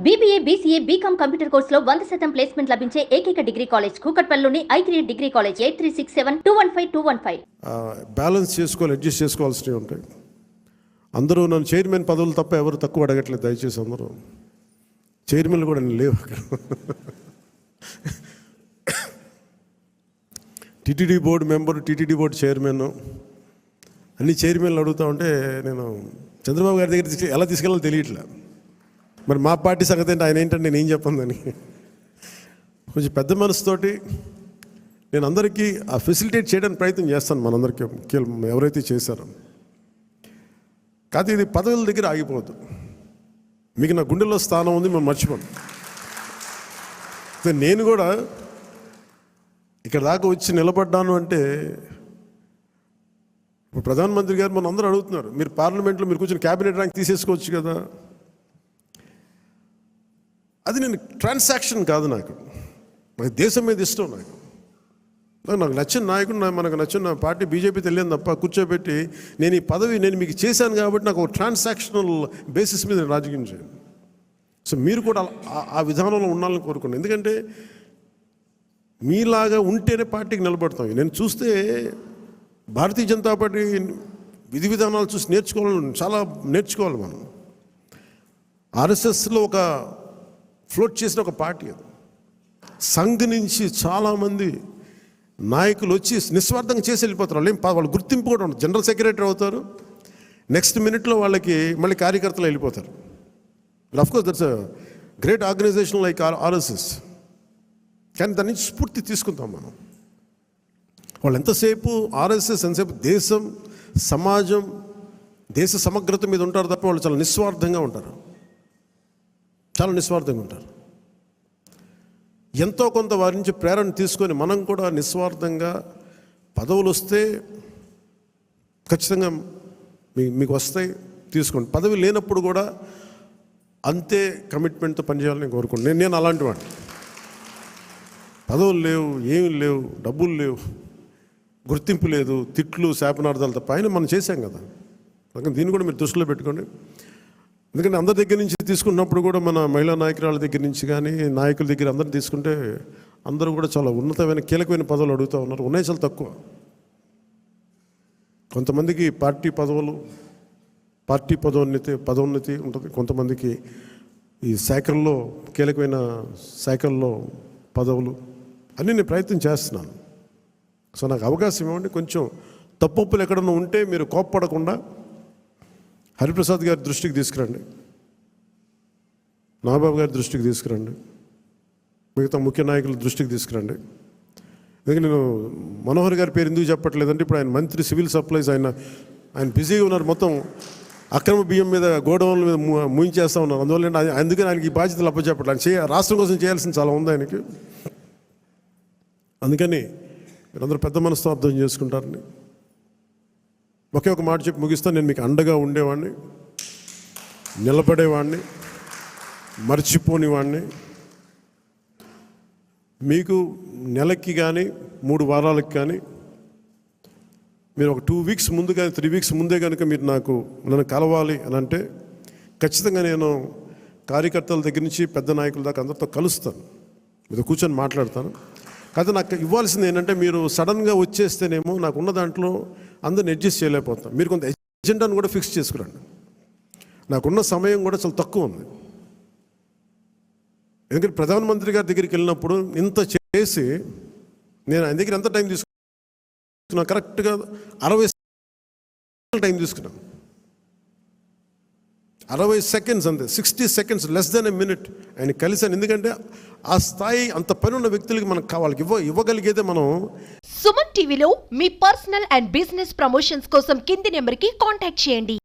BBA, BCA, BCom computer కోర్సులో 100% placement లభించే ఏకైక డిగ్రీ కాలేజ్ కూకట్పల్లిలోని I3 డిగ్రీ కాలేజ్ 8367215215. బ్యాలెన్స్ చేసుకోవాలి, అడ్జస్ట్ చేసుకోవాల్సినవి ఉంటాయి. అందరూ నన్ను చైర్మన్ పదవులు తప్ప ఎవరు తక్కువ అడగట్లేదు. దయచేసి అందరూ చైర్మన్లు కూడా లేవు అక్కడ. TTD board member, TTD board chairman, అన్ని చైర్మన్లు అడుగుతూ ఉంటే నేను చంద్రబాబు గారి దగ్గర ఎలా తీసుకెళ్ళాలో తెలియట్లే. మరి మా పార్టీ సంగతి ఏంటి, ఆయన ఏంటంటే నేను ఏం చెప్పందని కొంచెం పెద్ద మనసుతోటి నేను అందరికీ ఆ ఫెసిలిటేట్ చేయడానికి ప్రయత్నం చేస్తాను. మనందరికీ ఎవరైతే చేశారో కాదు, ఇది పదవుల దగ్గర ఆగిపోవద్దు. మీకు నా గుండెల్లో స్థానం ఉంది, మనం మర్చిపోను. నేను కూడా ఇక్కడ దాకా వచ్చి నిలబడ్డాను అంటే ఇప్పుడు ప్రధానమంత్రి గారు మన అందరూ అడుగుతున్నారు, మీరు పార్లమెంట్లో మీరు కూర్చొని క్యాబినెట్ ర్యాంక్ తీసేసుకోవచ్చు కదా. అది నేను ట్రాన్సాక్షన్ కాదు, నాకు దేశం మీద ఇష్టం. నాకు నచ్చిన నాయకుడు, మనకు నచ్చిన పార్టీ బీజేపీ తెలియదు తప్ప కూర్చోబెట్టి నేను ఈ పదవి నేను మీకు చేశాను కాబట్టి నాకు ఒక ట్రాన్సాక్షనల్ బేసిస్ మీద నేను రాజకీయం చేయను. సో మీరు కూడా ఆ విధానంలో ఉండాలని కోరుకున్నాను. ఎందుకంటే మీలాగా ఉంటేనే పార్టీకి నిలబడతాం. నేను చూస్తే భారతీయ జనతా పార్టీ విధి విధానాలు చూసి చాలా నేర్చుకోవాలి మనం. ఆర్ఎస్ఎస్లో ఒక ఫ్లోట్ చేసిన ఒక పార్టీ అది. సంఘ్ నుంచి చాలామంది నాయకులు వచ్చి నిస్వార్థంగా చేసి వెళ్ళిపోతారు. వాళ్ళు గుర్తింపు కూడా ఉండదు. జనరల్ సెక్రటరీ అవుతారు, నెక్స్ట్ మినిట్లో వాళ్ళకి మళ్ళీ కార్యకర్తలు వెళ్ళిపోతారు. Of course that's a great organisation like RSS. కానీ దాని నుంచి స్ఫూర్తి తీసుకుంటాం మనం. వాళ్ళు ఎంతసేపు ఆర్ఎస్ఎస్ ఎంతసేపు దేశం, సమాజం, దేశ సమగ్రత మీద ఉంటారు తప్ప వాళ్ళు చాలా నిస్వార్థంగా ఉంటారు. ఎంతో కొంత వారి నుంచి ప్రేరణ తీసుకొని మనం కూడా నిస్వార్థంగా పదవులు వస్తే ఖచ్చితంగా మీకు వస్తాయి, తీసుకోండి. పదవి లేనప్పుడు కూడా అంతే కమిట్మెంట్తో పనిచేయాలని కోరుకుంటున్నాను. నేను అలాంటి వాడిని. పదవులు లేవు, ఏమి లేవు, డబ్బులు లేవు, గుర్తింపు లేదు, తిట్లు శాపనార్థాలు తప్ప ఆయన మనం చేశాం కదా. దీన్ని కూడా మీరు దృష్టిలో పెట్టుకోండి. ఎందుకంటే అందరి దగ్గర నుంచి తీసుకున్నప్పుడు కూడా మన మహిళా నాయకురాల దగ్గర నుంచి కానీ నాయకుల దగ్గర అందరిని తీసుకుంటే అందరూ కూడా చాలా ఉన్నతమైన కీలకమైన పదవులు అడుగుతూ ఉన్నారు. ఉన్నాయి చాలా తక్కువ. కొంతమందికి పార్టీ పదోన్నతి ఉంటుంది. కొంతమందికి ఈ శాఖల్లో కీలకమైన శాఖల్లో పదవులు అన్నీ నేను ప్రయత్నం చేస్తున్నాను. సో నాకు అవకాశం ఇవ్వండి. కొంచెం తప్పులు ఎక్కడన్నా ఉంటే మీరు కోప్పడకుండా హరిప్రసాద్ గారి దృష్టికి తీసుకురండి, నాగబాబు గారి దృష్టికి తీసుకురండి, మిగతా ముఖ్య నాయకుల దృష్టికి తీసుకురండి. ఎందుకంటే నేను మనోహర్ గారి పేరు ఎందుకు చెప్పట్లేదంటే ఇప్పుడు ఆయన మంత్రి సివిల్ సప్లైస్, ఆయన బిజీగా ఉన్నారు. మొత్తం అక్రమ బియ్యం మీద గోడౌన్ల మీద ముయించేస్తూ ఉన్నారు. అందువల్ల అందుకని ఆయనకి ఈ బాధ్యతలు అప్పచెప్పట్లేదు. రాష్ట్రం కోసం చేయాల్సింది చాలా ఉంది ఆయనకి. అందుకని మీరందరూ పెద్ద మనసుతో అర్థం చేసుకుంటారని ఒకే ఒక మాట చెప్పి ముగిస్తాను. నేను మీకు అండగా ఉండేవాడిని, నిలబడేవాడిని, మర్చిపోనివాడిని. మీకు నెలకి కానీ 3 వారాలకు కానీ మీరు ఒక 2 వీక్స్ ముందు కానీ 3 వీక్స్ ముందే కనుక మీరు నన్ను కలవాలి అని అంటే ఖచ్చితంగా నేను కార్యకర్తల దగ్గర నుంచి పెద్ద నాయకుల దాకా అందరితో కలుస్తాను, మీతో కూర్చొని మాట్లాడతాను. కాదు నాకు ఇవ్వాల్సింది ఏంటంటే మీరు సడన్గా వచ్చేస్తేనేమో నాకున్న దాంట్లో అందరిని అడ్జస్ట్ చేయలేకపోతాం. మీరు కొంత ఎజెండాను కూడా ఫిక్స్ చేసుకురండి. నాకున్న సమయం కూడా చాలా తక్కువ ఉంది. ఎందుకంటే ప్రధానమంత్రి గారి దగ్గరికి వెళ్ళినప్పుడు ఇంత చేసి నేను ఆయన దగ్గర ఎంత టైం తీసుకున్నా, కరెక్ట్గా 60 టైం తీసుకున్నాను. 60 సెకండ్స్ అంతే, 60 seconds, less than a minute ఆయన కలిసాను. ఎందుకంటే ఆ స్థాయి అంత పని ఉన్న వ్యక్తులకి మనకు వాళ్ళకి ఇవ్వగలిగేదే మనం. సుమన్ టీవీలో మీ పర్సనల్ అండ్ బిజినెస్ ప్రమోషన్స్ కోసం కింది నెంబర్కి కాంటాక్ట్ చేయండి.